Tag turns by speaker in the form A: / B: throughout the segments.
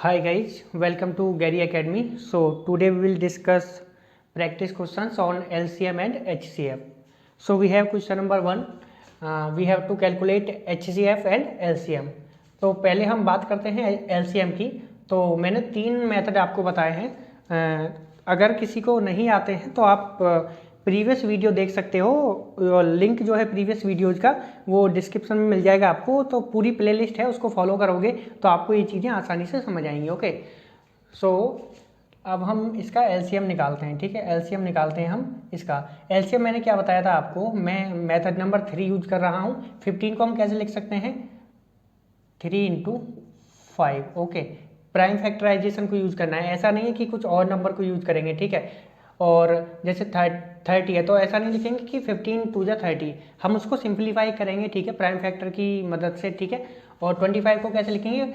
A: Hi guys, welcome to Gary Academy. So today we will discuss practice questions on LCM and HCF. So we have question number 1. We have to calculate HCF and LCM. तो पहले हम बात करते हैं LCM की. तो मैंने 3 method आपको बताए हैं. अगर किसी को नहीं आते हैं तो आप प्रीवियस वीडियो देख सकते हो. लिंक जो है प्रीवियस वीडियोज़ का वो डिस्क्रिप्शन में मिल जाएगा आपको. तो पूरी प्लेलिस्ट है, उसको फॉलो करोगे तो आपको ये चीज़ें आसानी से समझ आएंगी. ओके, सो अब हम इसका LCM निकालते हैं. ठीक है, LCM निकालते हैं हम इसका. LCM मैंने क्या बताया था आपको, मैं मेथड नंबर 3 यूज कर रहा हूँ. 15 को हम कैसे लिख सकते हैं, 3 इंटू 5. ओके, प्राइम फैक्टराइजेशन को यूज़ करना है, ऐसा नहीं है कि कुछ और नंबर को यूज़ करेंगे. ठीक है, और जैसे 30 है तो ऐसा नहीं लिखेंगे कि 15 2 जा 30, हम उसको सिंप्लीफाई करेंगे. ठीक है, प्राइम फैक्टर की मदद से. ठीक है, और 25 को कैसे लिखेंगे,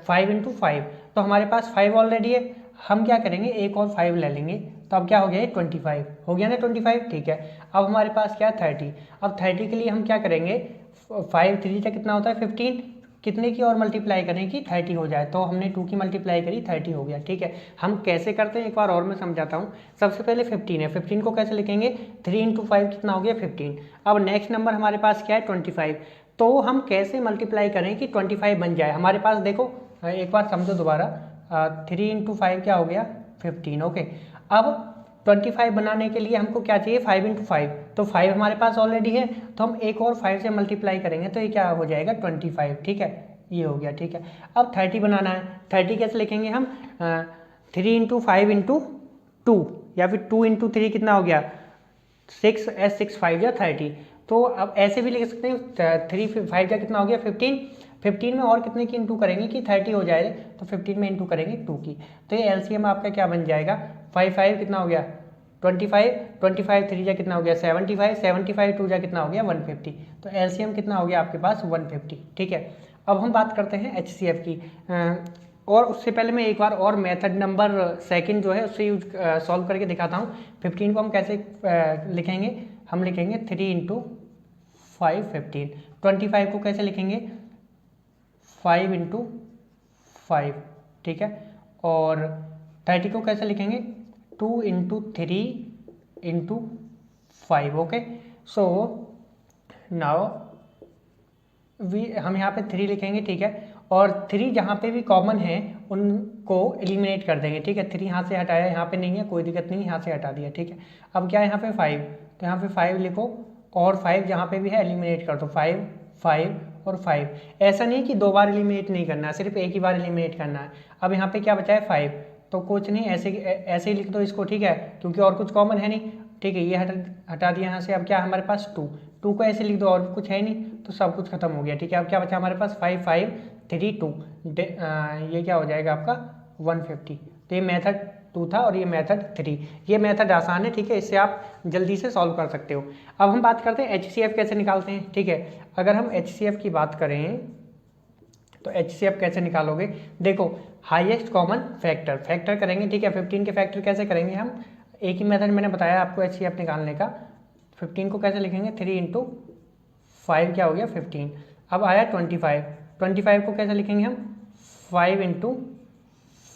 A: 5 इंटू 5. तो हमारे पास 5 ऑलरेडी है, हम क्या करेंगे एक और 5 ले लेंगे. तो अब क्या हो गया, 25 हो गया ना 25. ठीक है, अब हमारे पास क्या है 30. अब 30 के लिए हम क्या करेंगे, 5 3 का कितना होता है 15, कितने की और मल्टीप्लाई करें कि 30 हो जाए. तो हमने 2 की मल्टीप्लाई करी, 30 हो गया. ठीक है, हम कैसे करते हैं एक बार और मैं समझाता हूँ. सबसे पहले 15 है, 15 को कैसे लिखेंगे, 3 इंटू 5 कितना हो गया 15. अब नेक्स्ट नंबर हमारे पास क्या है 25. तो हम कैसे मल्टीप्लाई करें कि 25 बन जाए. हमारे पास देखो एक बार समझो दोबारा, 3 इंटू 5 क्या हो गया 15. ओके, अब 25 बनाने के लिए हमको क्या चाहिए, 5 इंटू 5. तो 5 हमारे पास ऑलरेडी है, तो हम एक और 5 से मल्टीप्लाई करेंगे तो ये क्या हो जाएगा 25. ठीक है, ये हो गया. ठीक है, अब 30 बनाना है. 30 कैसे लिखेंगे हम, 3 इंटू 5 इंटू 2 या फिर 2 इंटू 3 कितना हो गया 6, 6 5 या 30. तो अब ऐसे भी लिख सकते हैं, 3 5 का कितना हो गया 15. 15 में और कितने की इंटू करेंगे कि 30 हो जाए, तो 15 में इंटू करेंगे 2 की. तो ये LCM आपका क्या बन जाएगा, 5 कितना हो गया 25, 25 3 जा कितना हो गया 75, 75 2 जा कितना हो गया 150. तो LCM कितना हो गया आपके पास 150. ठीक है, अब हम बात करते हैं HCF की. और उससे पहले मैं एक बार और मेथड नंबर सेकंड जो है उससे यूज सॉल्व करके दिखाता हूँ. 15 को हम कैसे लिखेंगे, हम लिखेंगे 3 इंटू 5 15. 25 को कैसे लिखेंगे 5 इंटू 5. ठीक है, और 30 को कैसे लिखेंगे 2 into 3 into 5. Okay, so now हम यहाँ पे 3 लिखेंगे. ठीक है, और 3 जहाँ पे भी कॉमन है उनको एलिमिनेट कर देंगे. ठीक है, 3 यहाँ से हटाया, यहाँ पे नहीं है, कोई दिक्कत नहीं, यहाँ से हटा दिया. ठीक है, अब क्या है यहाँ पे 5, तो यहाँ पे 5 लिखो, और 5 जहाँ पे भी है एलिमिनेट कर दो. 5 5 और 5. ऐसा नहीं कि 2 बार एलिमिनेट नहीं करना है, सिर्फ एक ही बार एलिमिनेट करना है. अब यहाँ पे क्या बचा है 5, तो कुछ नहीं, ऐसे ही लिख दो इसको. ठीक है, क्योंकि और कुछ कॉमन है नहीं. ठीक है, ये हटा दिया यहाँ से. अब क्या हमारे पास 2 को ऐसे लिख दो, और कुछ है नहीं, तो सब कुछ खत्म हो गया. ठीक है, अब क्या बचा हमारे पास 5 5 3 2. ये क्या हो जाएगा आपका 150. तो ये मेथड 2 था और ये मेथड 3. ये मेथड आसान है. ठीक है, इससे आप जल्दी से सॉल्व कर सकते हो. अब हम बात करते हैं HCF कैसे निकालते हैं. ठीक है, अगर हम HCF की बात करें तो HCF कैसे निकालोगे, देखो हाईएस्ट कॉमन फैक्टर करेंगे. ठीक है, 15 के फैक्टर कैसे करेंगे हम, एक ही मेथड मैंने बताया आपको HCF निकालने का. 15 को कैसे लिखेंगे 3 इंटू 5 क्या हो गया 15. अब आया 25 को कैसे लिखेंगे हम 5 इंटू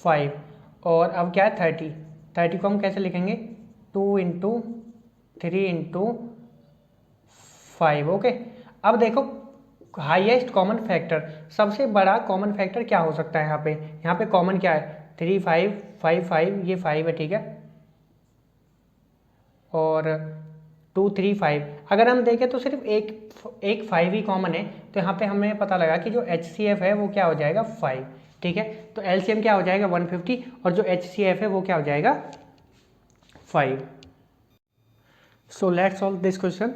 A: 5. और अब क्या है 30 को हम कैसे लिखेंगे 2 इंटू 3 इंटू 5. ओके, अब देखो हाईएस्ट कॉमन फैक्टर, सबसे बड़ा कॉमन फैक्टर क्या हो सकता है. यहाँ पे कॉमन क्या है 3 5 5 5, ये 5 है. ठीक है, और 2 3 5. अगर हम देखें तो सिर्फ एक 5 ही कॉमन है. तो यहाँ पे हमें पता लगा कि जो HCF है वो क्या हो जाएगा 5. ठीक है, तो LCM क्या हो जाएगा 150, और जो HCF है वो क्या हो जाएगा 5. So let's solve this question.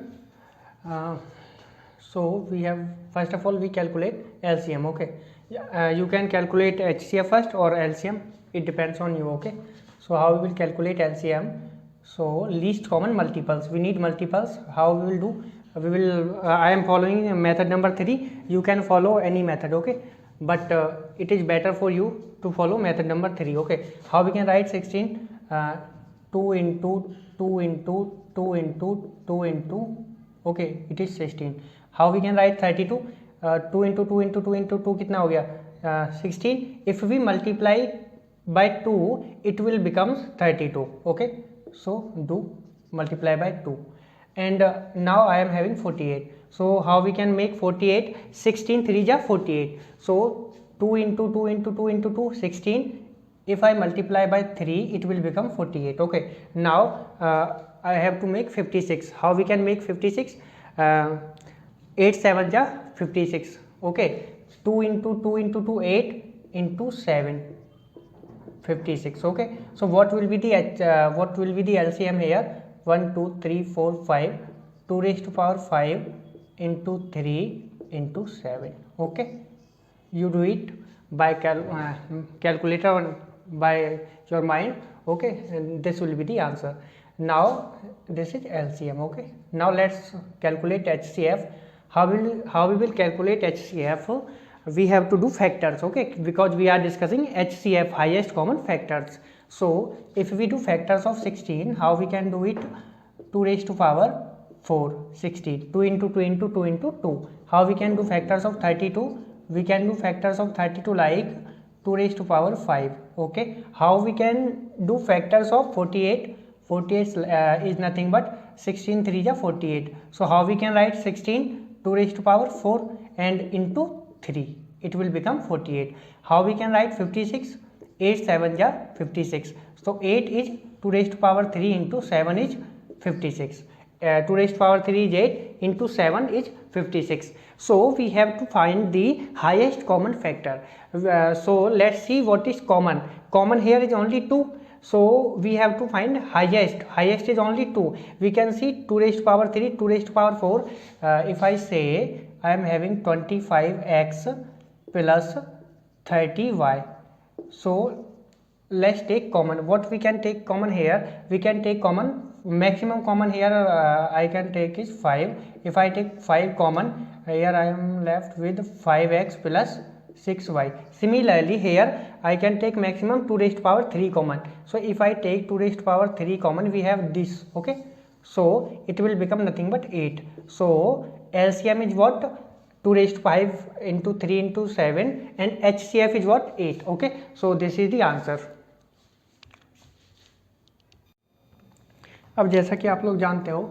A: So we have, first of all we calculate LCM. Okay, you can calculate HCF first or LCM, it depends on you. Okay, so how we will calculate LCM, so least common multiples, we need multiples. How we will do, we will I am following method number 3, you can follow any method. Okay, but it is better for you to follow method number 3. Okay, how we can write 16, 2 into 2 into 2 into 2 into, okay, it is 16. How we can write 32, 2 into 2 into 2 into 2 कितना हो गया 16. If we multiply by 2, it will becomes 32. Okay, so do multiply by 2, and now I am having 48. So how we can make 48? 16 3 ja 48. So 2 into 2 into 2 into 2 16. If I multiply by 3, it will become 48. Okay, now I have to make 56. How we can make 56? 8 7 ja 56. Okay, 2 into 2 into 2 8 into 7 56. Okay, so what will be the LCM here? 1 2 3 4 5. 2 raised to power 5 into 3 into 7. Okay, you do it by calculator or by your mind. Okay, and this will be the answer. Now this is LCM. Okay, now let's calculate HCF. How we will calculate HCF? We have to do factors. Okay, because we are discussing HCF, highest common factors. So if we do factors of 16, how we can do it? 2 raised to power 4 16. 2 into 2 into 2 into 2. How we can do factors of 32? We can do factors of 32 like 2 raised to power 5. Okay, how we can do factors of 48? 48 is nothing but 16 3 ja 48. So how we can write 16? 2 raised to power 4 and into 3, it will become 48. How we can write 56? 8 7 ja 56. So 8 is 2 raised to power 3 into 7 is 56. 2 raised to power 3 is 8 into 7 is 56. So we have to find the highest common factor. So let's see what is common. Common here is only 2. So we have to find highest is only 2. We can see 2 raised to power 3, 2 raised to power 4. If I say I am having 25x plus 30y. So let's take common. What we can take common here? We can take common, maximum common here I can take is 5. If I take 5 common, here I am left with 5x plus 6y. Similarly here I can take maximum 2 raised to power 3 common. So if I take 2 raised to power 3 common, we have this. Okay, so it will become nothing but 8. So LCM is what? 2 raised to 5 into 3 into 7, and HCF is what? 8. Okay, so this is the answer. अब जैसा कि आप लोग जानते हो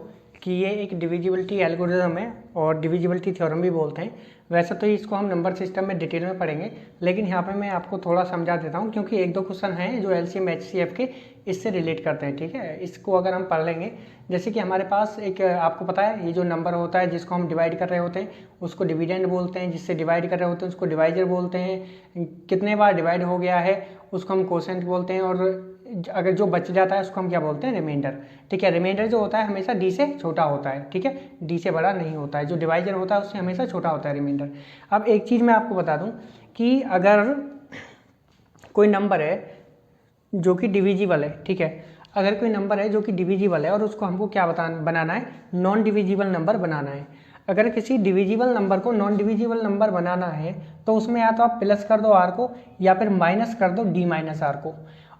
A: कि ये एक डिविजिबिलिटी एल्गोरिथम है और डिविजिबिलिटी थ्योरम भी बोलते हैं। वैसे तो इसको हम नंबर सिस्टम में डिटेल में पढ़ेंगे, लेकिन यहाँ पे मैं आपको थोड़ा समझा देता हूँ क्योंकि एक दो क्वेश्चन हैं जो एलसीएम एचसीएफ के इससे रिलेट करते हैं। ठीक है, इसको अगर हम पढ़ लेंगे, जैसे कि हमारे पास एक, आपको पता है ये जो नंबर होता है जिसको हम डिवाइड कर रहे होते हैं उसको डिविडेंड बोलते हैं, जिससे डिवाइड कर रहे होते हैं उसको डिवाइजर बोलते हैं, कितने बार डिवाइड हो गया है उसको हम कोसेंट बोलते हैं, और अगर जो बच जाता है उसको हम क्या बोलते हैं? रिमाइंडर। ठीक है, रिमाइंडर जो होता है हमेशा डी से छोटा होता है। ठीक है, डी से बड़ा नहीं होता है। जो डिवाइजर होता है उससे हमेशा छोटा होता है रिमाइंडर। अब एक चीज़ मैं आपको बता दूं कि अगर कोई नंबर है जो कि डिविजिबल है, ठीक है, अगर कोई नंबर है जो कि डिविजिबल है और उसको हमको क्या बनाना है? नॉन डिविजिबल नंबर बनाना है। अगर किसी डिविजिबल नंबर को नॉन डिविजिबल नंबर बनाना है तो उसमें या तो आप प्लस कर दो आर को या फिर माइनस कर दो डी माइनस आर को।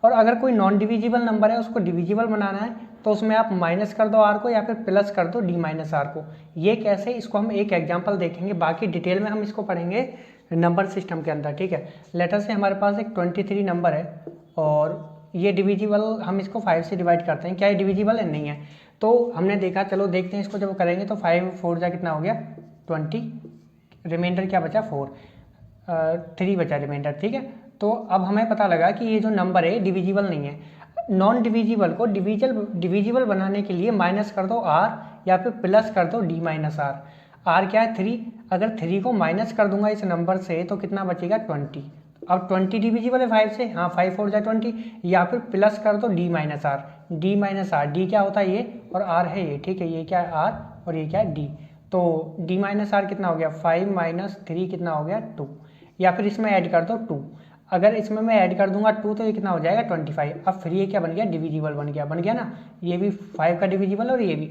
A: और अगर कोई नॉन डिविजिबल नंबर है उसको डिविजिबल बनाना है तो उसमें आप माइनस कर दो आर को या फिर प्लस कर दो डी माइनस आर को। ये कैसे, इसको हम एक एग्जांपल देखेंगे, बाकी डिटेल में हम इसको पढ़ेंगे नंबर सिस्टम के अंदर। ठीक है, लेटर से हमारे पास एक 23 नंबर है और ये डिविजिबल, हम इसको 5 से डिवाइड करते हैं। क्या ये डिविजिबल है? नहीं है। तो हमने देखा, चलो देखते हैं इसको जब करेंगे तो 5 4 जा कितना हो गया? 20, रिमाइंडर क्या बचा? 4, 3 बचा रिमाइंडर। ठीक है, तो अब हमें पता लगा कि ये जो नंबर है डिविजिबल नहीं है। नॉन डिविजिबल को डिविजिबल बनाने के लिए माइनस कर दो आर या फिर प्लस कर दो डी माइनस आर। आर क्या है? 3। अगर 3 को माइनस कर दूंगा इस नंबर से तो कितना बचेगा? 20। अब 20 डिविजिबल है 5 से, हाँ 5 4 जा 20, या फिर प्लस कर दो D minus R. D minus R, D क्या होता है? ये, और आर है ये। ठीक है, ये क्या है? आर, और ये क्या है? डी। तो डी माइनस आर कितना हो गया? 5 माइनस 3 कितना हो गया? 2। या फिर इसमें ऐड कर दो 2। अगर इसमें मैं ऐड कर दूंगा 2 तो ये कितना हो जाएगा? 25। अब फिर ये क्या बन गया? डिविजिबल बन गया ना, ये भी 5 का डिविजिबल और ये भी।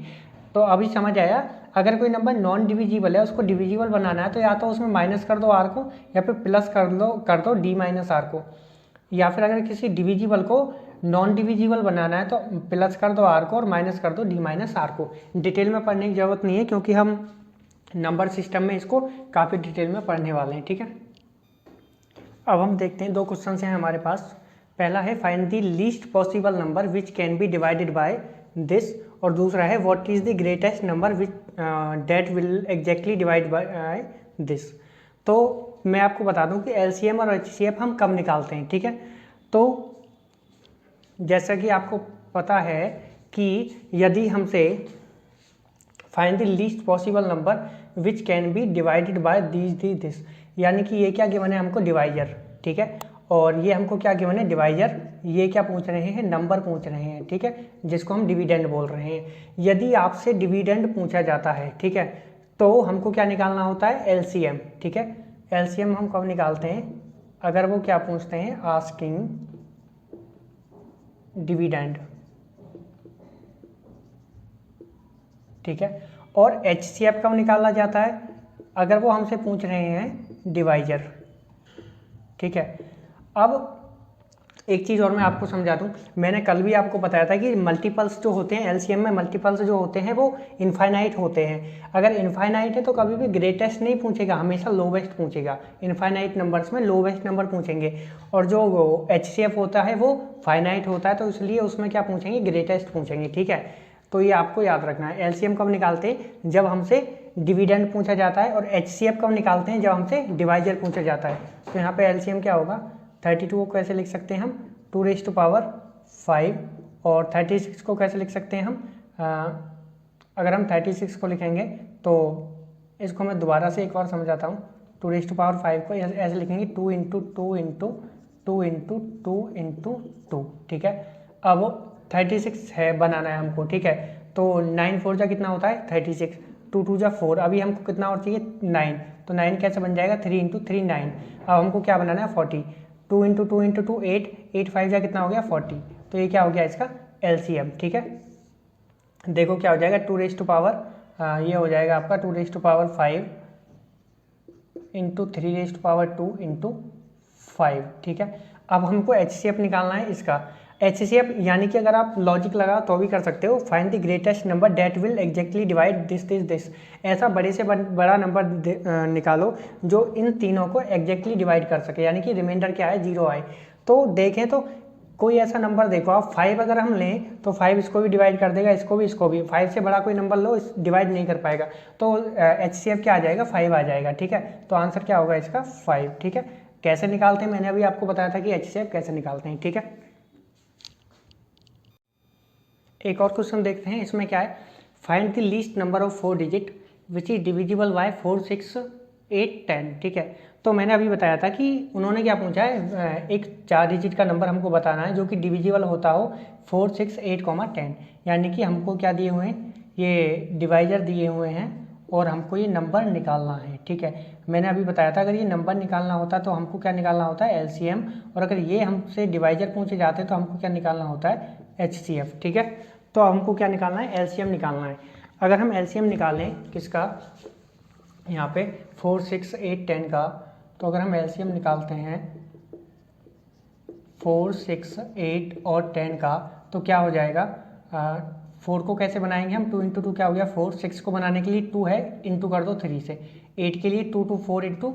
A: तो अभी समझ आया, अगर कोई नंबर नॉन डिविजिबल है उसको डिविजिबल बनाना है तो या तो उसमें माइनस कर दो आर को या फिर प्लस कर दो डी माइनस आर को, या फिर अगर किसी डिविजिबल को नॉन डिविजिबल बनाना है तो प्लस कर दो आर को और माइनस कर दो डी माइनस आर को। डिटेल में पढ़ने की जरूरत नहीं है क्योंकि हम नंबर सिस्टम में इसको काफ़ी डिटेल में पढ़ने वाले हैं। ठीक है, अब हम देखते हैं, दो क्वेश्चन हैं हमारे पास। पहला है find the least possible number which can be divided by this, और दूसरा है what is the greatest number which that will exactly divide by this. तो मैं आपको बता दूं कि एलसीएम और एचसीएफ हम कब निकालते हैं, ठीक है। तो जैसा कि आपको पता है कि यदि हमसे find the least possible number which can be divided by this, यानी कि ये क्या गिवन है हमको, डिवाइजर, ठीक है। और ये हमको क्या गिवन है, डिवाइजर। ये क्या पूछ रहे हैं, नंबर पूछ रहे हैं, ठीक है, जिसको हम डिविडेंड बोल रहे हैं। यदि आपसे डिविडेंड पूछा जाता है, ठीक है, तो हमको क्या निकालना होता है, एलसीएम, ठीक है। एलसीएम हम कब निकालते हैं, अगर वो क्या पूछते हैं, आस्किंग डिविडेंड, ठीक है। और एचसीएफ कब निकाला जाता है, अगर वो हमसे पूछ रहे हैं डिवाइजर, ठीक है। अब एक चीज़ और मैं आपको समझा दूं, मैंने कल भी आपको बताया था कि मल्टीपल्स जो होते हैं एलसीएम में, मल्टीपल्स जो होते हैं वो इनफाइनाइट होते हैं। अगर इनफाइनाइट है तो कभी भी ग्रेटेस्ट नहीं पूछेगा, हमेशा लोवेस्ट पूछेगा। इनफाइनाइट नंबर्स में लोवेस्ट नंबर पूछेंगे, और जो एचसीएफ होता है वो फाइनाइट होता है, तो इसलिए उसमें क्या पूछेंगे, ग्रेटेस्ट पूछेंगे, ठीक है। तो ये आपको याद रखना है। एलसीएम कब निकालते हैं, जब हमसे डिविडेंड पूछा जाता है, और एचसीएफ कब निकालते हैं, जब हमसे डिवाइजर पूछा जाता है। तो यहाँ पे एलसीएम क्या होगा, 32 को कैसे लिख सकते हैं हम, 2⁵, और 36 को कैसे लिख सकते हैं हम, अगर हम 36 को लिखेंगे तो इसको मैं दोबारा से एक बार समझाता हूँ। 2⁵ को ऐसे लिखेंगे, 2 × 2 × 2 × 2 × 2, ठीक है। अब 36 है बनाना है हमको, ठीक है। तो 9 4 जा कितना होता है, 36, 2 2 जा 4, अभी हमको कितना और चाहिए, 9, तो 9 कैसे बन जाएगा, 3 × 3 9। अब हमको क्या बनाना है, 40, 2 × 2 × 2 8, 8 5 जा कितना हो गया, 40। तो ये क्या हो गया इसका एलसीएम, ठीक है। देखो क्या हो जाएगा, 2⁵, ये हो जाएगा आपका 2⁵ × 5 × 3⁵ 2 × 5, ठीक है। अब हमको एचसीएफ निकालना है इसका। एचसीएफ यानी कि अगर आप लॉजिक लगा तो भी कर सकते हो, find the greatest number that will exactly divide this. ऐसा बड़े से बड़ा नंबर निकालो जो इन तीनों को एग्जैक्टली डिवाइड कर सके, यानी कि रिमाइंडर क्या है, 0 आए। तो देखें तो कोई ऐसा नंबर देखो आप, 5 अगर हम लें तो 5 इसको भी डिवाइड कर देगा, इसको भी, इसको भी। 5 से बड़ा कोई नंबर लो, डिवाइड नहीं कर पाएगा। तो एचसीएफ क्या आ जाएगा, 5 आ जाएगा, ठीक है। तो आंसर क्या होगा इसका, 5, ठीक है। कैसे निकालते हैं, मैंने अभी आपको बताया था कि एचसीएफ कैसे निकालते हैं, ठीक है। एक और क्वेश्चन देखते हैं, इसमें क्या है, find the least number of 4 digit which is divisible by 4 6 8 10, ठीक है। तो मैंने अभी बताया था कि उन्होंने क्या पूछा है, एक 4 डिजिट का नंबर हमको बताना है जो कि डिविजिबल होता हो 4 6 8 10, यानी कि हमको क्या दिए हुए हैं, ये डिवाइजर दिए हुए हैं और हमको ये नंबर निकालना है, ठीक है। मैंने अभी बताया था अगर ये नंबर निकालना होता तो हमको क्या निकालना होता है, एलसीएम, और अगर ये हमसे डिवाइजर पूछे जाते तो हमको क्या निकालना होता है, एचसीएफ, ठीक है। तो हमको क्या निकालना है, एलसीएम निकालना है। अगर हम एलसीएम निकालें किसका, यहाँ पे 4 6 8 10 का, तो अगर हम एलसीएम निकालते हैं 4 6 8 और 10 का, तो क्या हो जाएगा, 4 को कैसे बनाएंगे हम, 2 × 2 क्या हो गया 4, 6 को बनाने के लिए 2 है, इंटू कर दो 3 से, 8 के लिए 2 2 4 ×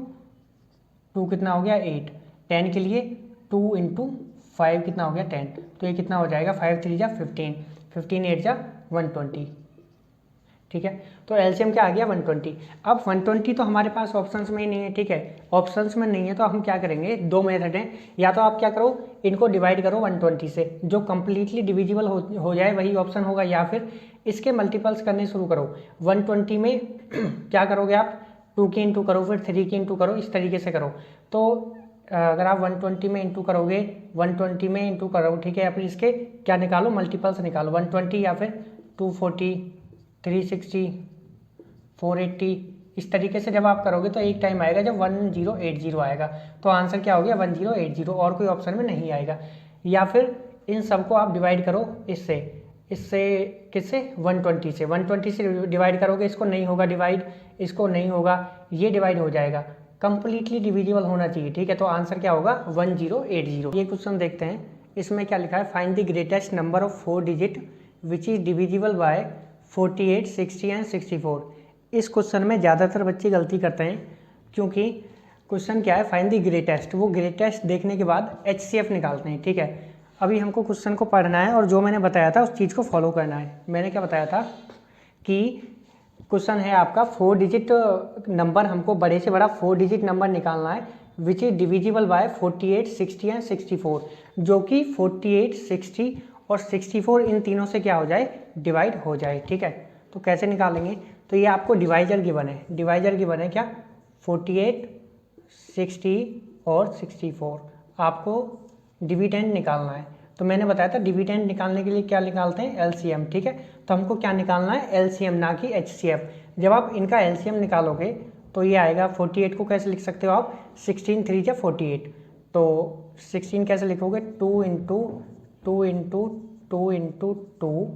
A: 2 कितना हो गया 8, 10 के लिए 2 × 5 कितना हो गया 10, तो ये कितना हो जाएगा 5 3 जा 15, 15 8 जा 120, ठीक है। तो एलसीएम क्या आ गया 120। अब 120 तो हमारे पास ऑप्शंस में ही नहीं है, ठीक है, ऑप्शंस में नहीं है, तो हम क्या करेंगे, दो मेथड हैं, या तो आप क्या करो, इनको डिवाइड करो 120 से, जो कम्प्लीटली डिविजिबल हो जाए वही ऑप्शन होगा, या फिर इसके मल्टीपल्स करने शुरू करो। 120 में क्या करोगे आप, 2 की इंटू करो, फिर 3 की इंटू करो, इस तरीके से करो। तो अगर आप 120 में इंटू करोगे, 120 में इंटू करो, ठीक है, या फिर इसके क्या निकालो, मल्टीपल्स निकालो, 120 या फिर 240 360 480, इस तरीके से जब आप करोगे तो एक टाइम आएगा जब 1080 आएगा, तो आंसर क्या हो गया 1080, और कोई ऑप्शन में नहीं आएगा। या फिर इन सबको आप डिवाइड करो इससे किससे, 120 से, 120 से डिवाइड करोगे, इसको नहीं होगा डिवाइड, इसको नहीं होगा, ये डिवाइड हो जाएगा, कंप्लीटली डिविजिबल होना चाहिए, ठीक है। तो आंसर क्या होगा 1080। ये क्वेश्चन देखते हैं, इसमें क्या लिखा है, find the greatest number of 4 digit which is divisible by 48 60 and 64। इस क्वेश्चन में ज़्यादातर बच्चे गलती करते हैं, क्योंकि क्वेश्चन क्या है, फाइंड द ग्रेटेस्ट। वो ग्रेटेस्ट देखने के बाद HCF निकालते हैं, ठीक है। अभी हमको क्वेश्चन को पढ़ना है और जो मैंने बताया था उस चीज़ को फॉलो करना है। मैंने क्या बताया था कि क्वेश्चन है आपका 4 डिजिट नंबर, हमको बड़े से बड़ा 4 डिजिट नंबर निकालना है which is divisible by 48, 60 and 64, जो कि 48, 60 और 64 इन तीनों से क्या हो जाए, डिवाइड हो जाए, ठीक है। तो कैसे निकालेंगे, तो ये आपको डिवाइजर गिवन है, डिवाइजर गिवन है क्या, 48, 60 और 64, आपको डिविडेंड निकालना है। तो मैंने बताया था डिविडेंड निकालने के लिए क्या निकालते हैं, एलसीएम, ठीक है। तो हमको क्या निकालना है, एलसीएम, ना कि एचसीएफ। जब आप इनका एलसीएम निकालोगे तो ये आएगा 48 को कैसे लिख सकते हो आप, 16 3 जा 48, तो 16 कैसे लिखोगे, 2 इंटू 2 इंटू 2 इंटू 2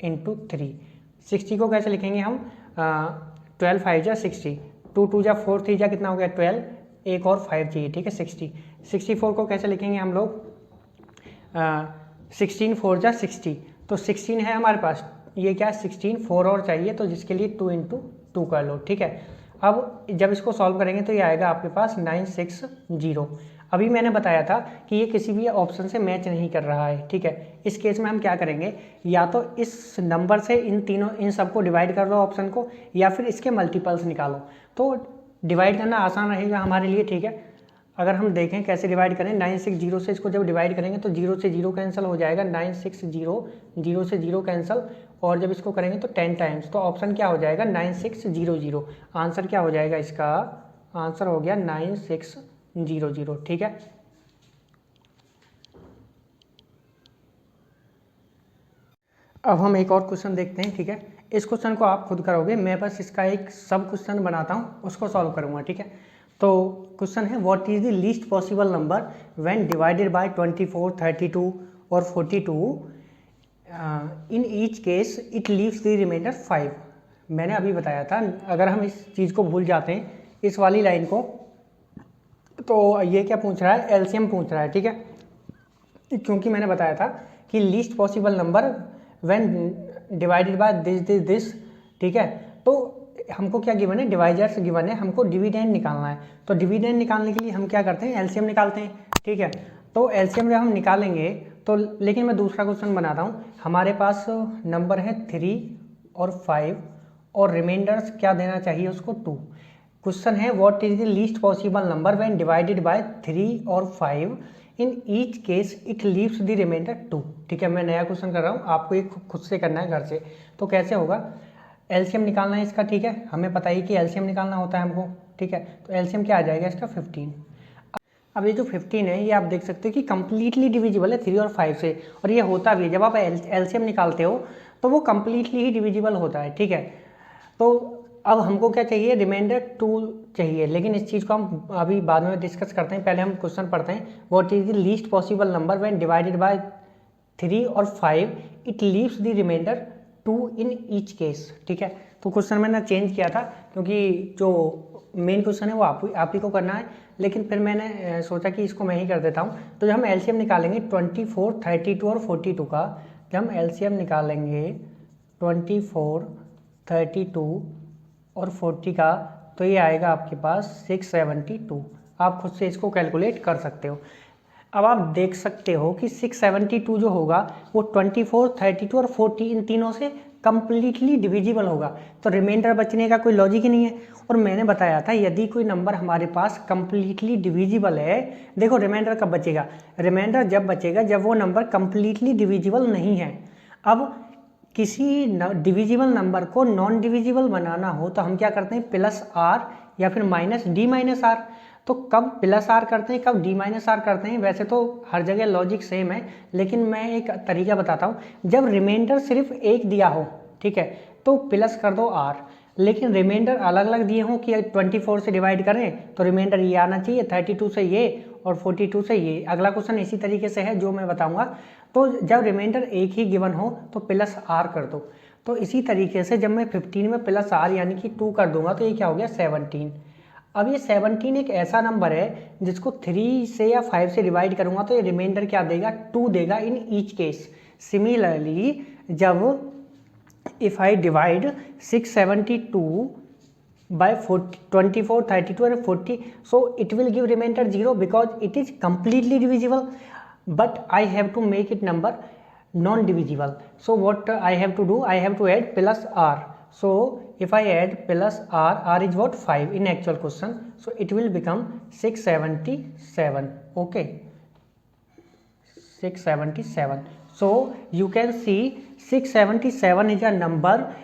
A: इंटू 3। 60 को कैसे लिखेंगे हम, 12 5 जा 60, 2 2 जा 4 3 जा कितना हो गया 12, एक और 5 चाहिए, ठीक है 60। 64 को कैसे लिखेंगे हम लोग, 16 4 जा 60, तो 16 है हमारे पास, ये क्या है 16, 4 और चाहिए, तो जिसके लिए 2 इंटू 2 कर लो, ठीक है। अब जब इसको सॉल्व करेंगे तो ये आएगा आपके पास 960। अभी मैंने बताया था कि ये किसी भी ऑप्शन से मैच नहीं कर रहा है, ठीक है। इस केस में हम क्या करेंगे, या तो इस नंबर से इन सबको डिवाइड कर लो ऑप्शन को, या फिर इसके मल्टीपल्स निकालो। तो डिवाइड करना आसान रहेगा हमारे लिए, ठीक है। अगर हम देखें कैसे डिवाइड करें, 960 से इसको जब डिवाइड करेंगे तो 0 से 0 कैंसिल हो जाएगा, 960, 0 से 0 कैंसिल, और जब इसको करेंगे तो 10 टाइम्स, तो ऑप्शन क्या हो जाएगा 9600। आंसर क्या हो जाएगा इसका, आंसर हो गया 9600, ठीक है। अब हम एक और क्वेश्चन देखते हैं, ठीक है। इस क्वेश्चन को आप खुद करोगे, मैं बस इसका एक सब क्वेश्चन बनाता हूँ, उसको सॉल्व करूँगा, ठीक है। तो क्वेश्चन है, what is the least possible number when divided by 24, 32 और 42, in each case it leaves the remainder 5। मैंने अभी बताया था, अगर हम इस चीज़ को भूल जाते हैं, इस वाली लाइन को, तो ये क्या पूछ रहा है, एलसीएम पूछ रहा है, ठीक है। क्योंकि मैंने बताया था कि least possible number when divided by this, ठीक है। तो हमको क्या गिवन है, डिवाइजर्स गिवन है, हमको डिविडेंड निकालना है। तो डिविडेंड निकालने के लिए हम क्या करते हैं, एलसीएम निकालते हैं, ठीक है। तो एलसीएम जब हम निकालेंगे तो, लेकिन मैं दूसरा क्वेश्चन बनाता हूँ। हमारे पास नंबर है 3 और 5 और रिमाइंडर्स क्या देना चाहिए उसको, 2। क्वेश्चन है, what is the least possible number when divided by 3 और 5, in each case it leaves the remainder 2, ठीक है। मैं नया क्वेश्चन कर रहा हूँ, आपको एक खुद से करना है घर से। तो कैसे होगा, एलसीएम निकालना है इसका, ठीक है। हमें पता ही कि एलसीएम निकालना होता है हमको, ठीक है। तो एलसीएम क्या आ जाएगा इसका, 15। अब ये जो 15 है, ये आप देख सकते हो कि कम्प्लीटली डिविजिबल है 3 और 5 से, और ये होता भी है, जब आप एलसीएम निकालते हो तो वो कम्प्लीटली ही डिविजिबल होता है, ठीक है। तो अब हमको क्या चाहिए, रिमाइंडर 2 चाहिए, लेकिन इस चीज़ को हम अभी बाद में डिस्कस करते हैं, पहले हम क्वेश्चन पढ़ते हैं। What is the least possible number when divided by 3 और 5, it leaves the remainder 2 in each case, ठीक है। तो क्वेश्चन मैंने चेंज किया था, क्योंकि जो मेन क्वेश्चन है वो आप ही को करना है, लेकिन फिर मैंने सोचा कि इसको मैं ही कर देता हूँ। तो जब हम एलसीएम निकालेंगे 24, 32 और 42 का, जब हम एलसीएम निकालेंगे 24, 32 और 40 का, तो ये आएगा आपके पास 672। आप खुद से इसको कैलकुलेट कर सकते हो। अब आप देख सकते हो कि 672 जो होगा वो 24, 32 और 40 इन तीनों से कंप्लीटली डिविजिबल होगा, तो रिमाइंडर बचने का कोई लॉजिक ही नहीं है। और मैंने बताया था, यदि कोई नंबर हमारे पास कंप्लीटली डिविजिबल है, देखो रिमाइंडर कब बचेगा, रिमाइंडर जब बचेगा जब वो नंबर कंप्लीटली डिविजिबल नहीं है। अब किसी डिविजिबल नंबर को नॉन डिविजिबल बनाना हो तो हम क्या करते हैं, प्लस आर या फिर माइनस डी माइनस आर। तो कब प्लस आर करते हैं, कब डी माइनस आर करते हैं, वैसे तो हर जगह लॉजिक सेम है, लेकिन मैं एक तरीका बताता हूँ। जब रिमाइंडर सिर्फ एक दिया हो, ठीक है, तो प्लस कर दो आर, लेकिन रिमाइंडर अलग अलग दिए हों कि 24 से डिवाइड करें तो रिमाइंडर ये आना चाहिए, 32 से ये और 42 से ये। अगला क्वेश्चन इसी तरीके से है जो मैं बताऊंगा। तो जब रिमाइंडर एक ही गिवन हो तो प्लस आर कर दो। तो इसी तरीके से जब मैं 15 में प्लस आर यानी कि 2 कर दूंगा तो ये क्या हो गया 17। अब ये 17 एक ऐसा नंबर है जिसको 3 से या 5 से डिवाइड करूंगा तो ये रिमाइंडर क्या देगा, 2 देगा इन ईच केस। सिमिलरली जब if I divide 672 by 24, 32 and 40, so it will give remainder 0 because it is completely divisible, but I have to make it number non divisible. So what I have to do, I have to add plus r. So if I add plus r is what, 5 in actual question, so it will become 677. okay, 677. So you can see 677 is a number.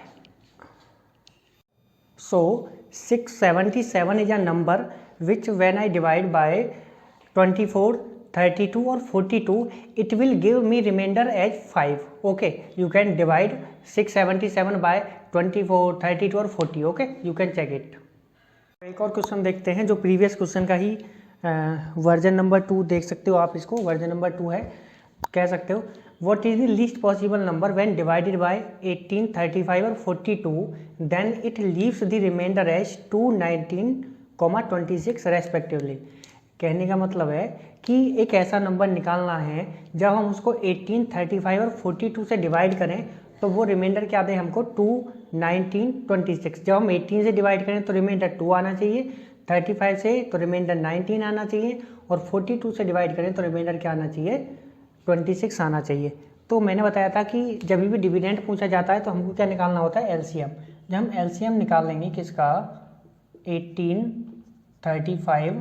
A: So 677 is a number which when I divide by 24, 32 or 42, it will give me remainder as 5. okay, you can divide 677 by 24, 32 और 40. okay, you can check it. एक और question देखते हैं जो previous question का ही version number 2 देख सकते हो आप, इसको वर्जन नंबर 2 है, कह सकते हो. What is the least possible number when divided by 18, 35 और 42, then it leaves the remainder as 2, 19, 26 respectively. कहने का मतलब है कि एक ऐसा नंबर निकालना है जब हम उसको 18, 35 और 42 से डिवाइड करें तो वो रिमाइंडर क्या दे हमको, 2, 19, 26. जब हम 18 से डिवाइड करें तो रिमाइंडर 2 आना चाहिए, 35 से तो रिमाइंडर 19 आना चाहिए, और 42 से डिवाइड करें तो रिमाइंडर क्या आना चाहिए, 26 आना चाहिए. तो मैंने बताया था कि जब भी डिविडेंड पूछा जाता है तो हमको क्या निकालना होता है, एलसीएम. जब हम एलसीएम निकाल लेंगे किसका, 18, 35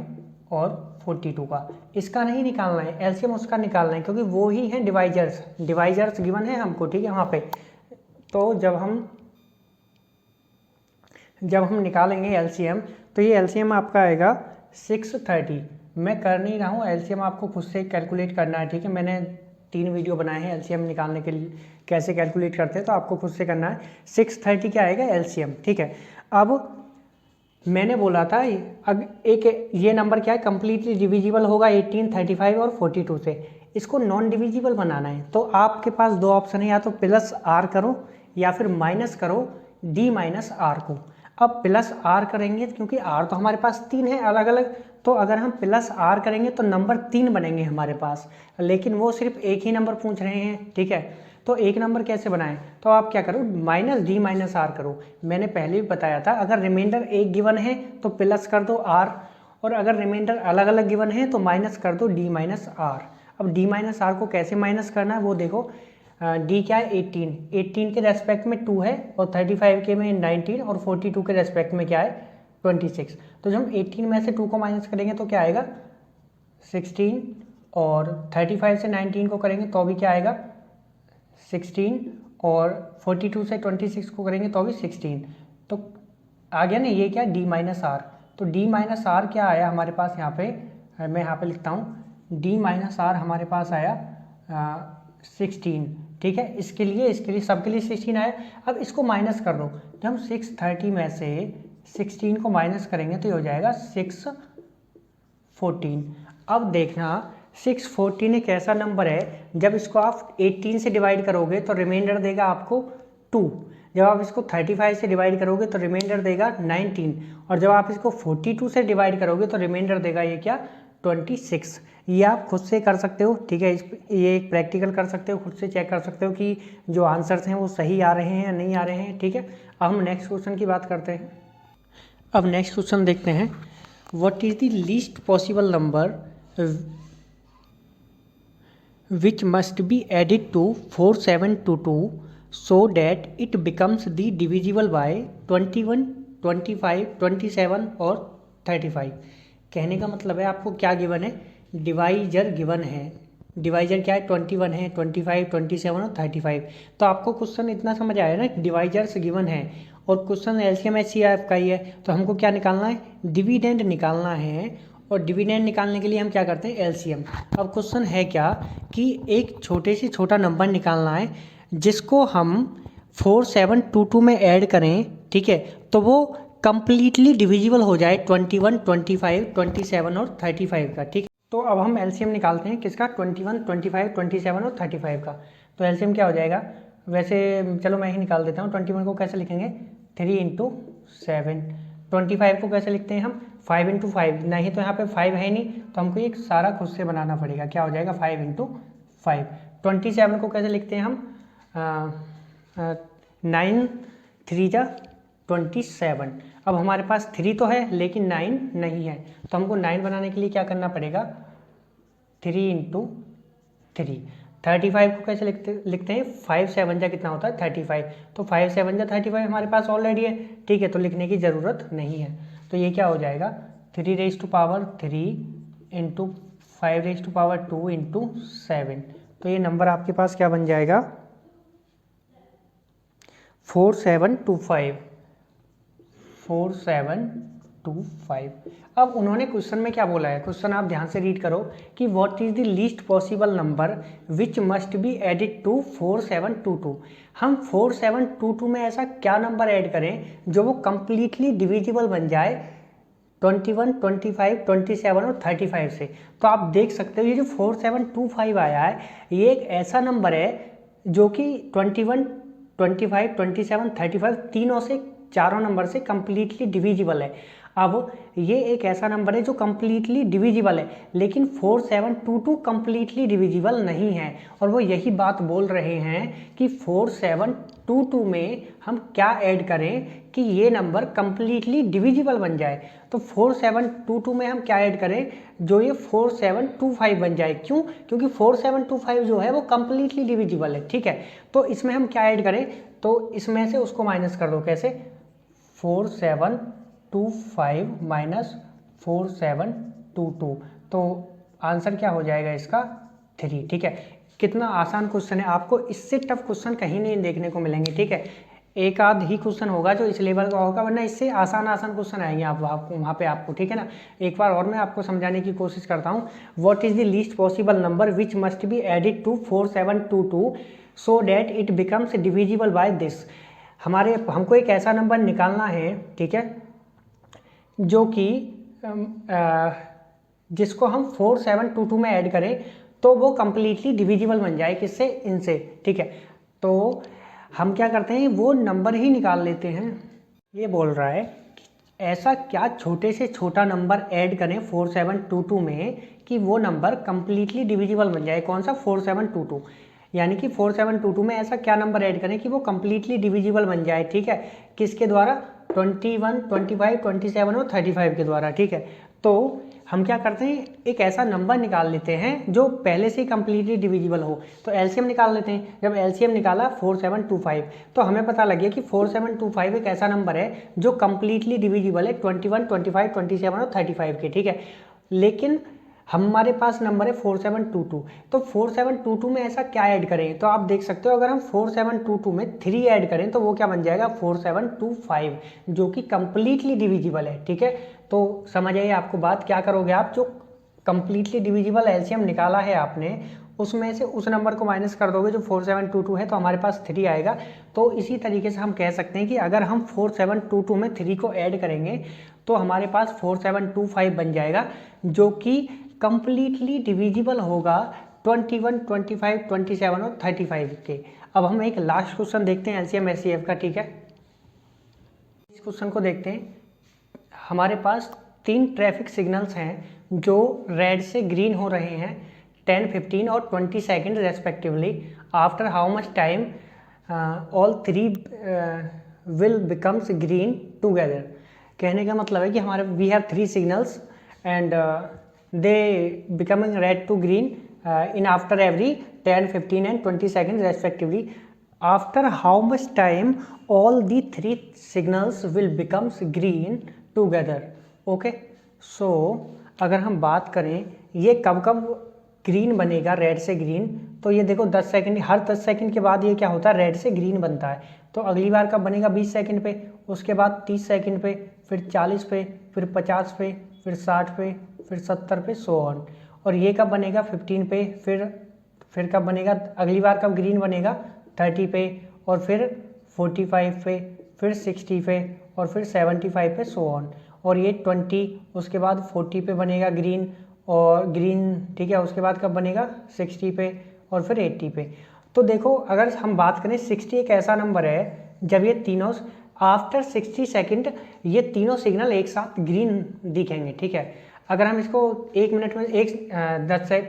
A: और 42 का, इसका नहीं निकालना है, एलसीएम उसका निकालना है, क्योंकि वो ही है डिवाइजर्स गिवन है हमको, ठीक है वहाँ पे. तो जब हम निकालेंगे एलसीएम तो ये एलसीएम आपका आएगा 630. मैं कर नहीं रहा हूँ, एलसीएम आपको खुद से कैलकुलेट करना है, ठीक है. मैंने 3 वीडियो बनाए हैं एलसीएम निकालने के लिए, कैसे कैलकुलेट करते हैं, तो आपको खुद से करना है. 630 क्या आएगा एलसीएम, ठीक है. अब मैंने बोला था एक ये नंबर क्या है, कंप्लीटली डिविजिबल होगा 18, 35 और 42 से. इसको नॉन डिविजिबल बनाना है तो आपके पास 2 ऑप्शन है, या तो प्लस आर करो या फिर माइनस करो डी माइनस आर को. अब प्लस आर करेंगे क्योंकि आर तो हमारे पास 3 है अलग अलग, तो अगर हम प्लस आर करेंगे तो नंबर 3 बनेंगे हमारे पास, लेकिन वो सिर्फ एक ही नंबर पूछ रहे हैं, ठीक है. तो एक नंबर कैसे बनाएं, तो आप क्या करो, माइनस डी माइनस आर करो. मैंने पहले भी बताया था, अगर रिमाइंडर एक गिवन है तो प्लस कर दो आर, और अगर रिमाइंडर अलग अलग गिवन है तो माइनस कर दो डी माइनस आर. अब डी माइनस आर को कैसे माइनस करना है वो देखो. डी क्या है, 18 के रेस्पेक्ट में 2 है, और 35 के में 19, और 42 के रेस्पेक्ट में क्या है 26. तो जब हम 18 में से 2 को माइनस करेंगे तो क्या आएगा 16, और 35 से 19 को करेंगे तो भी क्या आएगा 16, और 42 से 26 को करेंगे तो भी 16. तो आ गया ना, ये क्या डी माइनस आर. तो डी माइनस आर क्या आया हमारे पास यहाँ पे, मैं यहाँ पे लिखता हूँ, डी माइनस आर हमारे पास आया 16, ठीक है. इसके लिए सबके लिए 16 आया. अब इसको माइनस कर दो, जब हम 630 में से 16 को माइनस करेंगे तो ये हो जाएगा 614. अब देखना 614 एक ऐसा नंबर है जब इसको आप 18 से डिवाइड करोगे तो रिमाइंडर देगा आपको 2, जब आप इसको 35 से डिवाइड करोगे तो रिमाइंडर देगा 19, और जब आप इसको 42 से डिवाइड करोगे तो रिमाइंडर देगा ये क्या 26. ये आप खुद से कर सकते हो, ठीक है. ये एक प्रैक्टिकल कर सकते हो, खुद से चेक कर सकते हो कि जो आंसर्स हैं वो सही आ रहे हैं या नहीं आ रहे हैं, ठीक है. अब हम नेक्स्ट क्वेश्चन की बात करते हैं. अब नेक्स्ट क्वेश्चन देखते हैं. What is the least possible number which must be added to 4722 so that it becomes the divisible by 21, 25, 27 और 35. कहने का मतलब है आपको क्या गिवन है, डिवाइजर गिवन है. डिवाइजर क्या है 21 है, 25, 27 और 35. तो आपको क्वेश्चन इतना समझ आया ना, डिवाइजर्स गिवन है और क्वेश्चन एलसीएम एचसीएफ का ही है, तो हमको क्या निकालना है, डिविडेंड निकालना है. और डिविडेंड निकालने के लिए हम क्या करते हैं एलसीएम. अब क्वेश्चन है क्या कि एक छोटे से छोटा नंबर निकालना है जिसको हम 4722 में ऐड करें, ठीक है, तो वो कंप्लीटली डिविजिबल हो जाए 21, 25, 27 और 35 का, ठीक है. तो अब हम एलसीएम निकालते हैं किसका, 21, 25, 27 और 35 का. तो एलसीएम क्या हो जाएगा, वैसे चलो मैं ही निकाल देता हूँ. 21 को कैसे लिखेंगे, 3 × 7. 25 को कैसे लिखते हैं हम, 5 × 5. नहीं तो यहाँ पे 5 है नहीं, तो हमको ये सारा खुद से बनाना पड़ेगा. क्या हो जाएगा 5 × 5. 27 को कैसे लिखते हैं हम, 9 3 × 27. अब हमारे पास 3 तो है लेकिन 9 नहीं है, तो हमको 9 बनाने के लिए क्या करना पड़ेगा, 3 × 3। 35 को कैसे लिखते हैं, 5 7 जा कितना होता है 35, तो 5 7 जा 35 हमारे पास ऑलरेडी है, ठीक है, तो लिखने की ज़रूरत नहीं है। तो ये क्या हो जाएगा, 3 raised to power 3 × 5 raised to power 2 × 7, तो ये नंबर आपके पास क्या बन जाएगा, 4725। 4725। अब उन्होंने क्वेश्चन में क्या बोला है, क्वेश्चन आप ध्यान से रीड करो कि what is the least possible number which must be added to 4722। हम 4722 में ऐसा क्या नंबर ऐड करें जो वो कंप्लीटली डिविजिबल बन जाए 21, 25, 27 और 35 से। तो आप देख सकते हो ये जो 4725 आया है, ये एक ऐसा नंबर है जो कि 21, 25, 27, 35 तीनों से, चारों नंबर से कंप्लीटली डिविजिबल है। अब ये एक ऐसा नंबर है जो कंप्लीटली डिविजिबल है, लेकिन 4722 कंप्लीटली डिविजिबल नहीं है, और वो यही बात बोल रहे हैं कि 4722 में हम क्या ऐड करें कि ये नंबर कंप्लीटली डिविजिबल बन जाए। तो 4722 में हम क्या ऐड करें जो ये 4725 बन जाए, क्यों, क्योंकि 4725 जो है वो कंप्लीटली डिविजिबल है, ठीक है। तो इसमें हम क्या ऐड करें, तो इसमें से उसको माइनस कर दो, कैसे, 4725 माइनस 4722, तो आंसर क्या हो जाएगा इसका 3, ठीक है। कितना आसान क्वेश्चन है, आपको इससे टफ क्वेश्चन कहीं नहीं देखने को मिलेंगे, ठीक है। एक आध ही क्वेश्चन होगा जो इस लेवल का होगा, वरना इससे आसान क्वेश्चन आएंगे आपको वहाँ पे आपको, ठीक है ना। एक बार और मैं आपको समझाने की कोशिश करता हूँ। What is the least possible number which must be added to 4722 so that it becomes divisible by this. हमको एक ऐसा नंबर निकालना है, ठीक है, जो कि जिसको हम 4722 में ऐड करें तो वो कंप्लीटली डिविजिबल बन जाए, किससे, इनसे, ठीक है। तो हम क्या करते हैं, वो नंबर ही निकाल लेते हैं। ये बोल रहा है ऐसा क्या छोटे से छोटा नंबर ऐड करें 4722 में कि वो नंबर कंप्लीटली डिविजिबल बन जाए। कौन सा, 4722, यानी कि 4722 में ऐसा क्या नंबर ऐड करें कि वो कंप्लीटली डिविजिबल बन जाए, ठीक है। किसके द्वारा, 21, 25, 27 और 35 के द्वारा, ठीक है। तो हम क्या करते हैं, एक ऐसा नंबर निकाल लेते हैं जो पहले से ही कंप्लीटली डिविजिबल हो। तो एलसीएम निकाल लेते हैं। जब एलसीएम निकाला 4725, तो हमें पता लग गया कि 4725 एक ऐसा नंबर है जो कंप्लीटली डिविजिबल है 21, 25, 27 और 35 के, ठीक है। लेकिन हमारे पास नंबर है 4722, तो 4722 में ऐसा क्या ऐड करें, तो आप देख सकते हो अगर हम 4722 में 3 ऐड करें तो वो क्या बन जाएगा, 4725, जो कि कंप्लीटली डिविजिबल है, ठीक है। तो समझ आइए आपको बात, क्या करोगे आप, जो कंप्लीटली डिविजिबल एलसीएम निकाला है आपने, उसमें से उस नंबर को माइनस कर दोगे जो 4722 है, तो हमारे पास 3 आएगा। तो इसी तरीके से हम कह सकते हैं कि अगर हम 4722 में 3 को ऐड करेंगे तो हमारे पास 4725 बन जाएगा, जो कि कंप्लीटली डिविजिबल होगा 21, 25, 27 और 35 के। अब हम एक लास्ट क्वेश्चन देखते हैं एलसीएम एचसीएफ का, ठीक है। इस क्वेश्चन को देखते हैं। हमारे पास 3 ट्रैफिक सिग्नल्स हैं जो रेड से ग्रीन हो रहे हैं 10, 15 और 20 second respectively. After how much time all 3 will becomes green together. कहने का मतलब है कि हमारे we have 3 signals and they becoming red to green in after every 10, 15 and 20 seconds respectively. After how much time all the 3 signals will becomes green together. Okay, so अगर हम बात करें ये कब कब ग्रीन बनेगा, रेड से ग्रीन, तो ये देखो 10 सेकंड, हर 10 सेकंड के बाद ये क्या होता है, रेड से ग्रीन बनता है। तो अगली बार कब बनेगा, 20 सेकंड पे, उसके बाद 30 सेकंड पे, फिर 40 पे, फिर 50 पे, फिर 60 पे, फिर 70 पे, सो ऑन। और ये कब बनेगा, 15 पे, फिर कब बनेगा, अगली बार कब ग्रीन बनेगा, 30 पे, और फिर 45 पे, फिर 60 पे, और फिर 75 पे, सो ऑन। और ये 20, उसके बाद 40 पे बनेगा ग्रीन, और ग्रीन, ठीक है। उसके बाद कब बनेगा, 60 पे, और फिर 80 पे। तो देखो अगर हम बात करें 60 एक ऐसा नंबर है जब ये तीनों आफ्टर 60 सेकंड ये तीनों सिग्नल एक साथ ग्रीन दिखेंगे, ठीक है। अगर हम इसको 1 मिनट में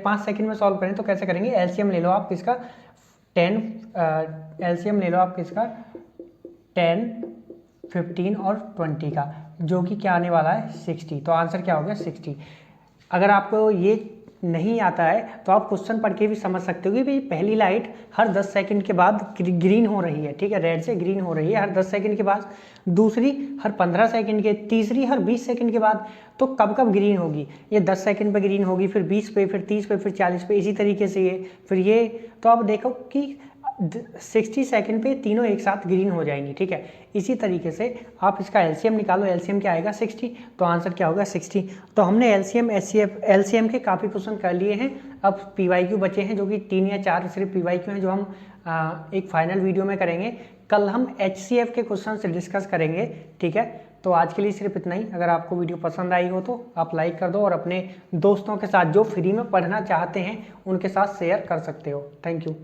A: 5 सेकंड में सॉल्व करें तो कैसे करेंगे, एलसीएम ले लो आप किसका, 10, एलसीएम ले लो आप किसका 10, 15 और 20 का। जो कि क्या आने वाला है 60। तो आंसर क्या हो गया 60। अगर आपको ये नहीं आता है तो आप क्वेश्चन पढ़ के भी समझ सकते हो कि भाई पहली लाइट हर 10 सेकंड के बाद ग्रीन हो रही है, ठीक है, रेड से ग्रीन हो रही है हर 10 सेकंड के बाद, दूसरी हर 15 सेकंड के, तीसरी हर 20 सेकंड के बाद। तो कब कब ग्रीन होगी, ये 10 सेकंड पे ग्रीन होगी, फिर 20 पे, फिर 30 पे, फिर 40 पे, इसी तरीके से ये, फिर ये। तो आप देखो कि 60 सेकंड पे तीनों एक साथ ग्रीन हो जाएंगी, ठीक है। इसी तरीके से आप इसका एलसीएम निकालो, एलसीएम क्या आएगा 60, तो आंसर क्या होगा 60। तो हमने एलसीएम एचसीएफ एलसीएम के काफ़ी क्वेश्चन कर लिए हैं। अब पीवाईक्यू बचे हैं, जो कि 3 या 4 सिर्फ पीवाईक्यू हैं, जो हम एक फाइनल वीडियो में करेंगे। कल हम एचसीएफ के क्वेश्चन से डिस्कस करेंगे, ठीक है। तो आज के लिए सिर्फ इतना ही। अगर आपको वीडियो पसंद आई हो तो आप लाइक कर दो और अपने दोस्तों के साथ जो फ्री में पढ़ना चाहते हैं उनके साथ शेयर कर सकते हो। Thank you.